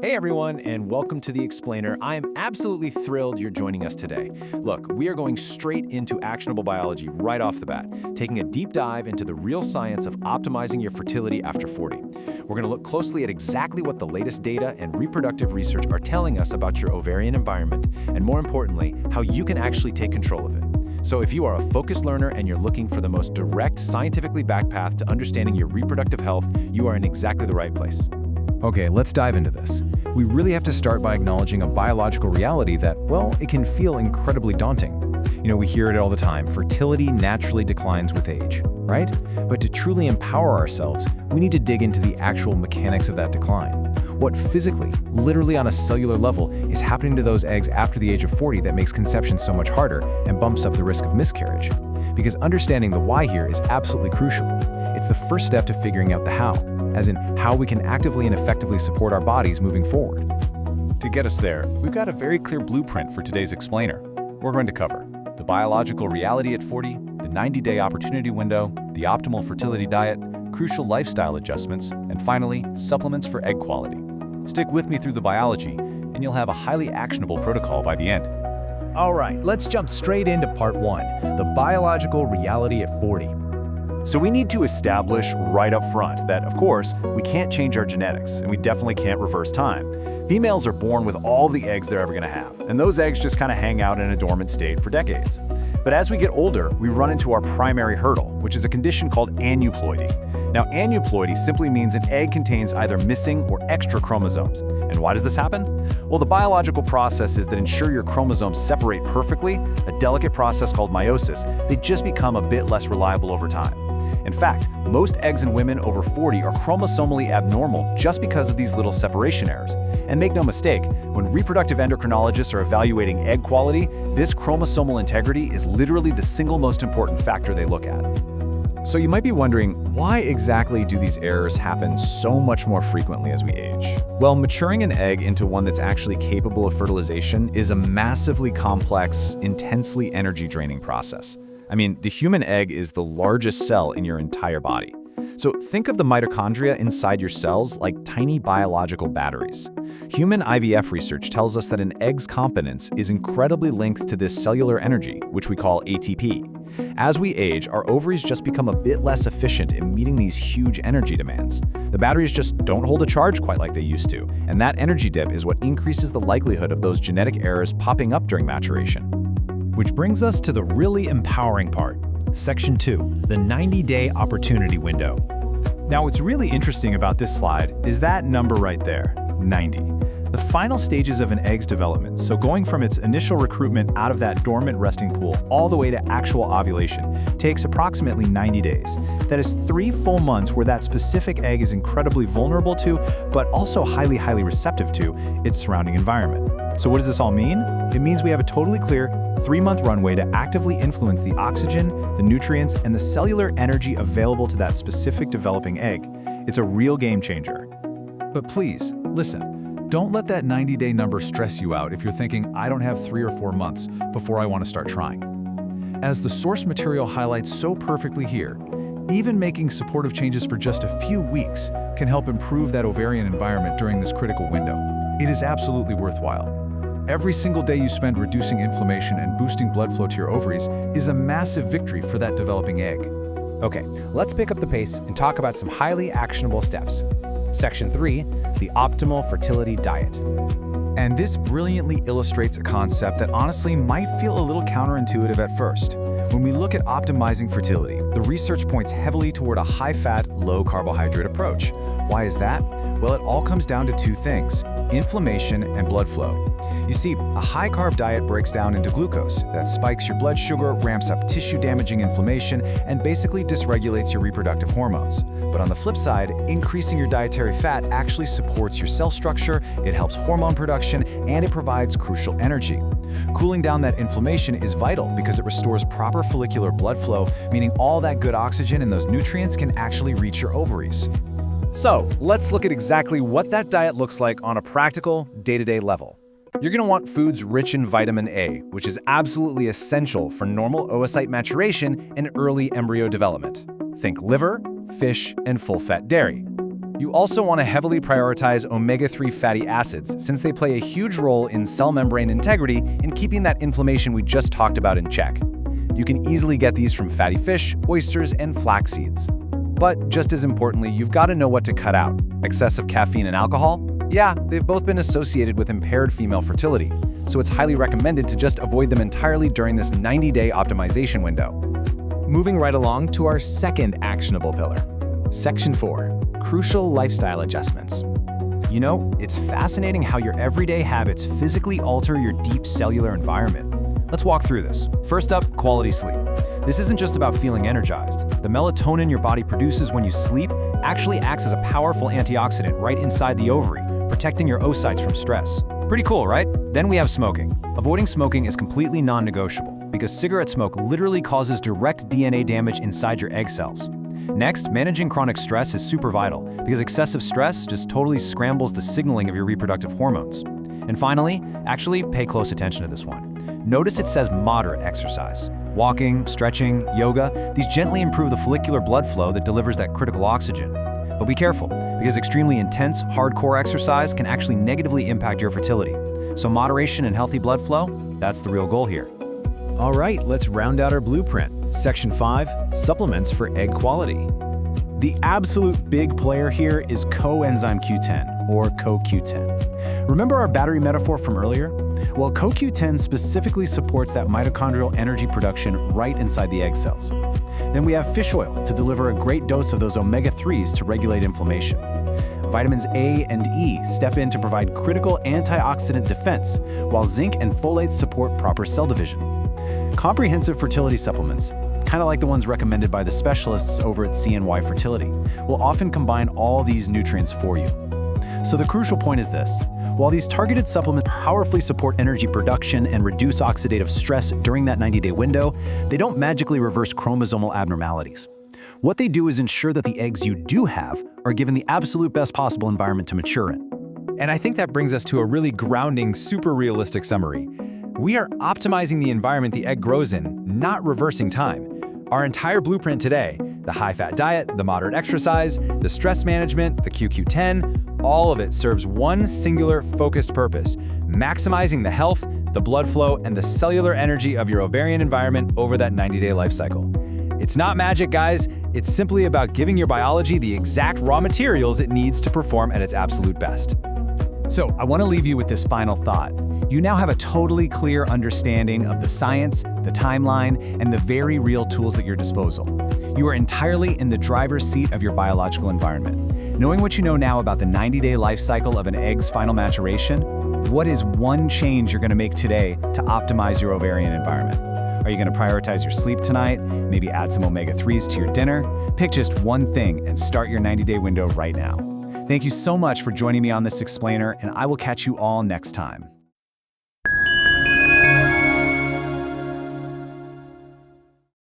Hey everyone, and welcome to The Explainer. I am absolutely thrilled you're joining us today. Look, we are going straight into actionable biology right off the bat, taking a deep dive into the real science of optimizing your fertility after 40. We're going to look closely at exactly what the latest data and reproductive research are telling us about your ovarian environment, and more importantly, how you can actually take control of it. So if you are a focused learner and you're looking for the most direct, scientifically backed path to understanding your reproductive health, you are in exactly the right place. Okay, let's dive into this. We really have to start by acknowledging a biological reality that, well, it can feel incredibly daunting. We hear it all the time, fertility naturally declines with age, right? But to truly empower ourselves, we need to dig into the actual mechanics of that decline. What physically, literally on a cellular level, is happening to those eggs after the age of 40 that makes conception so much harder and bumps up the risk of miscarriage? Because understanding the why here is absolutely crucial. It's the first step to figuring out the how, as in how we can actively and effectively support our bodies moving forward. To get us there, we've got a very clear blueprint for today's explainer. We're going to cover the biological reality at 40, the 90-day opportunity window, the optimal fertility diet, crucial lifestyle adjustments, and finally, supplements for egg quality. Stick with me through the biology, and you'll have a highly actionable protocol by the end. All right, let's jump straight into part one, the biological reality at 40. So we need to establish right up front that, of course, we can't change our genetics, and we definitely can't reverse time. Females are born with all the eggs they're ever going to have, and those eggs just kind of hang out in a dormant state for decades. But as we get older, we run into our primary hurdle, which is a condition called aneuploidy. Now, aneuploidy simply means an egg contains either missing or extra chromosomes. And why does this happen? Well, the biological processes that ensure your chromosomes separate perfectly, a delicate process called meiosis, they just become a bit less reliable over time. In fact, most eggs in women over 40 are chromosomally abnormal just because of these little separation errors. And make no mistake, when reproductive endocrinologists are evaluating egg quality, this chromosomal integrity is literally the single most important factor they look at. So you might be wondering, why exactly do these errors happen so much more frequently as we age? Well, maturing an egg into one that's actually capable of fertilization is a massively complex, intensely energy-draining process. I mean, the human egg is the largest cell in your entire body. So think of the mitochondria inside your cells like tiny biological batteries. Human IVF research tells us that an egg's competence is incredibly linked to this cellular energy, which we call ATP. As we age, our ovaries just become a bit less efficient in meeting these huge energy demands. The batteries just don't hold a charge quite like they used to, and that energy dip is what increases the likelihood of those genetic errors popping up during maturation. Which brings us to the really empowering part, Section 2, the 90-day opportunity window. Now, what's really interesting about this slide is that number right there, 90. The final stages of an egg's development, so going from its initial recruitment out of that dormant resting pool all the way to actual ovulation, takes approximately 90 days. That is 3 full months where that specific egg is incredibly vulnerable to, but also highly receptive to, its surrounding environment. So what does this all mean? It means we have a totally clear 3-month runway to actively influence the oxygen, the nutrients, and the cellular energy available to that specific developing egg. It's a real game changer. But please, listen. Don't let that 90-day number stress you out if you're thinking, I don't have 3 or 4 months before I want to start trying. As the source material highlights so perfectly here, even making supportive changes for just a few weeks can help improve that ovarian environment during this critical window. It is absolutely worthwhile. Every single day you spend reducing inflammation and boosting blood flow to your ovaries is a massive victory for that developing egg. Okay, let's pick up the pace and talk about some highly actionable steps. Section 3, the optimal fertility diet. And this brilliantly illustrates a concept that honestly might feel a little counterintuitive at first. When we look at optimizing fertility, the research points heavily toward a high-fat, low-carbohydrate approach. Why is that? Well, it all comes down to 2 things: inflammation and blood flow. You see, a high-carb diet breaks down into glucose. That spikes your blood sugar, ramps up tissue-damaging inflammation, and basically dysregulates your reproductive hormones. But on the flip side, increasing your dietary fat actually supports your cell structure, it helps hormone production, and it provides crucial energy. Cooling down that inflammation is vital because it restores proper follicular blood flow, meaning all that good oxygen and those nutrients can actually reach your ovaries. So, let's look at exactly what that diet looks like on a practical, day-to-day level. You're going to want foods rich in vitamin A, which is absolutely essential for normal oocyte maturation and early embryo development. Think liver, fish, and full-fat dairy. You also want to heavily prioritize omega-3 fatty acids since they play a huge role in cell membrane integrity and keeping that inflammation we just talked about in check. You can easily get these from fatty fish, oysters, and flax seeds. But just as importantly, you've got to know what to cut out. Excessive caffeine and alcohol? Yeah, they've both been associated with impaired female fertility, so it's highly recommended to just avoid them entirely during this 90-day optimization window. Moving right along to our second actionable pillar. Section 4. Crucial lifestyle adjustments. You know, it's fascinating how your everyday habits physically alter your deep cellular environment. Let's walk through this. First up, quality sleep. This isn't just about feeling energized. The melatonin your body produces when you sleep actually acts as a powerful antioxidant right inside the ovary, protecting your oocytes from stress. Pretty cool, right? Then we have smoking. Avoiding smoking is completely non-negotiable because cigarette smoke literally causes direct DNA damage inside your egg cells. Next, managing chronic stress is super vital because excessive stress just totally scrambles the signaling of your reproductive hormones. And finally, actually pay close attention to this one. Notice it says moderate exercise. Walking, stretching, yoga, these gently improve the follicular blood flow that delivers that critical oxygen. But be careful, because extremely intense, hardcore exercise can actually negatively impact your fertility. So moderation and healthy blood flow, that's the real goal here. All right, let's round out our blueprint. Section 5. Supplements for egg quality. The absolute big player here is coenzyme Q10, or CoQ10. Remember our battery metaphor from earlier? Well, CoQ10 specifically supports that mitochondrial energy production right inside the egg cells. Then we have fish oil to deliver a great dose of those omega-3s to regulate inflammation. Vitamins A and E step in to provide critical antioxidant defense, while zinc and folates support proper cell division. Comprehensive fertility supplements, kind of like the ones recommended by the specialists over at CNY Fertility, will often combine all these nutrients for you. So the crucial point is this. While these targeted supplements powerfully support energy production and reduce oxidative stress during that 90-day window, they don't magically reverse chromosomal abnormalities. What they do is ensure that the eggs you do have are given the absolute best possible environment to mature in. And I think that brings us to a really grounding, super realistic summary. We are optimizing the environment the egg grows in, not reversing time. Our entire blueprint today, the high-fat diet, the moderate exercise, the stress management, the CoQ10, all of it serves one singular focused purpose: maximizing the health, the blood flow, and the cellular energy of your ovarian environment over that 90-day life cycle. It's not magic, guys. It's simply about giving your biology the exact raw materials it needs to perform at its absolute best. So I want to leave you with this final thought. You now have a totally clear understanding of the science, the timeline, and the very real tools at your disposal. You are entirely in the driver's seat of your biological environment. Knowing what you know now about the 90-day life cycle of an egg's final maturation, what is one change you're going to make today to optimize your ovarian environment? Are you going to prioritize your sleep tonight? Maybe add some omega-3s to your dinner? Pick just one thing and start your 90-day window right now. Thank you so much for joining me on this explainer, and I will catch you all next time.